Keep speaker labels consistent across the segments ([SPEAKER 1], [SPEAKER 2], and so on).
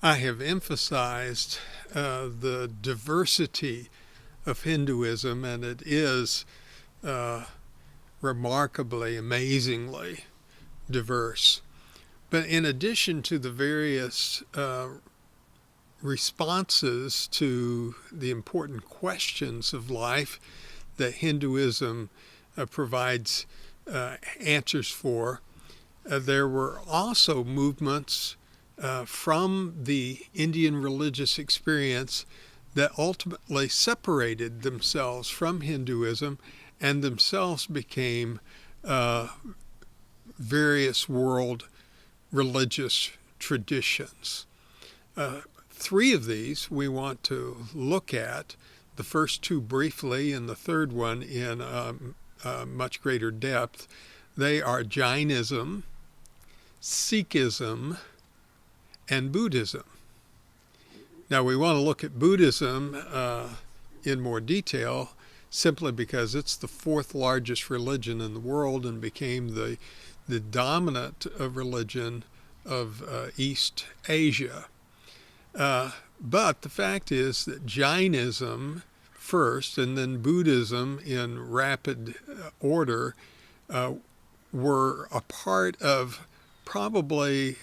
[SPEAKER 1] I have emphasized the diversity of Hinduism, and it is uh, remarkably, amazingly diverse. But in addition to the various responses to the important questions of life that Hinduism provides answers for, there were also movements from the Indian religious experience that ultimately separated themselves from Hinduism and themselves became various world religious traditions. Three of these we want to look at, the first two briefly and the third one in much greater depth. They are Jainism, Sikhism, and Buddhism. Now, we want to look at Buddhism in more detail simply because it's the fourth largest religion in the world and became the dominant religion of East Asia. But the fact is that Jainism first and then Buddhism in rapid order were a part of probably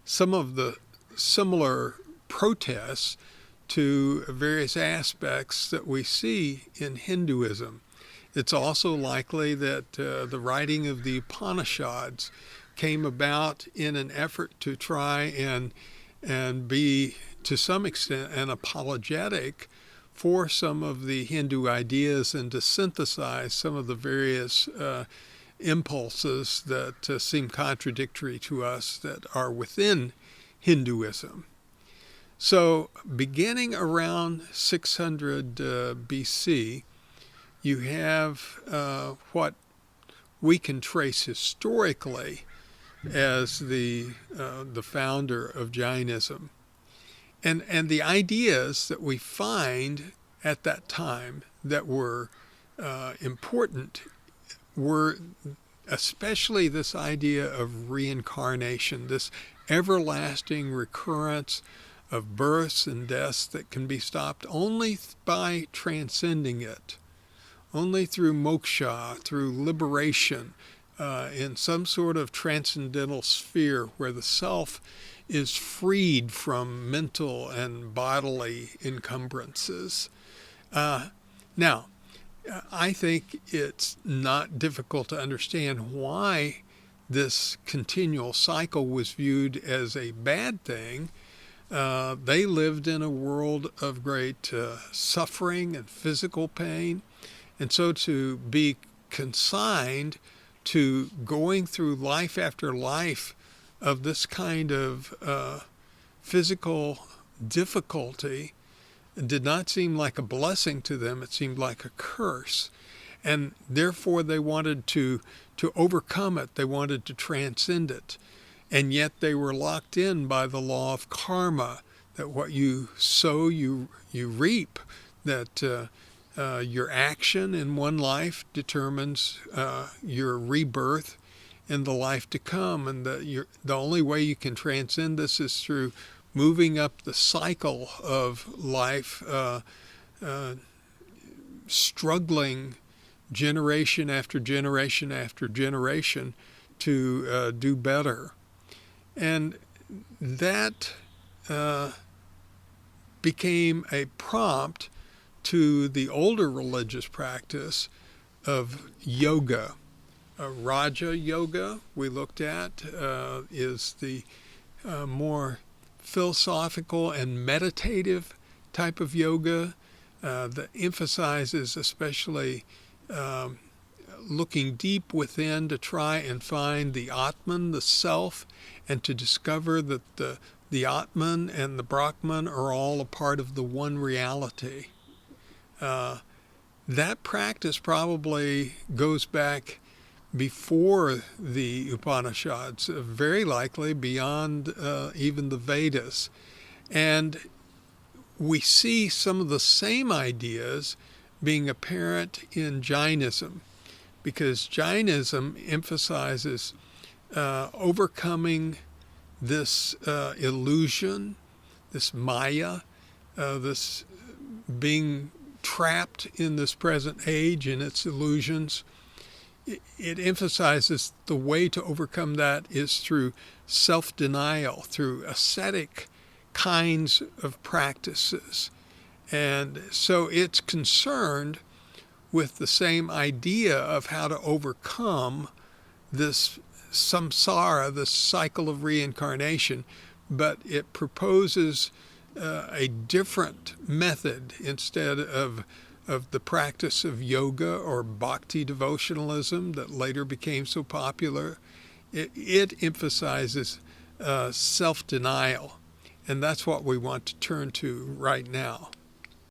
[SPEAKER 1] some of the similar protests to various aspects that we see in Hinduism. It's also likely that the writing of the Upanishads came about in an effort to try and be, to some extent, an apologetic for some of the Hindu ideas and to synthesize some of the various impulses that seem contradictory to us that are within Hinduism. So beginning around 600 BC, you have what we can trace historically as the founder of Jainism. And the ideas that we find at that time that were important were especially this idea of reincarnation, this everlasting recurrence of births and deaths that can be stopped only by transcending it, only through moksha, through liberation, in some sort of transcendental sphere where the self is freed from mental and bodily encumbrances. Now, I think it's not difficult to understand why this continual cycle was viewed as a bad thing. They lived in a world of great suffering and physical pain, and so to be consigned to going through life after life of this kind of physical difficulty did not seem like a blessing to them. It seemed like a curse. And therefore they wanted to overcome it. They wanted to transcend it. And yet they were locked in by the law of karma, that what you sow, you reap, that your action in one life determines your rebirth in the life to come. And the only way you can transcend this is through moving up the cycle of life, struggling generation after generation after generation to do better. And that became a prompt to the older religious practice of yoga. Raja Yoga, we looked at, is the more philosophical and meditative type of yoga that emphasizes especially looking deep within to try and find the Atman, the self, and to discover that the Atman and the Brahman are all a part of the one reality. That practice probably goes back before the Upanishads, very likely beyond even the Vedas. And we see some of the same ideas being apparent in Jainism, because Jainism emphasizes overcoming this illusion, this Maya, this being trapped in this present age and its illusions. It emphasizes the way to overcome that is through self-denial, through ascetic kinds of practices. And so it's concerned with the same idea of how to overcome this samsara, this cycle of reincarnation, but it proposes a different method instead of the practice of yoga or bhakti devotionalism that later became so popular. It emphasizes self-denial, and that's what we want to turn to right now.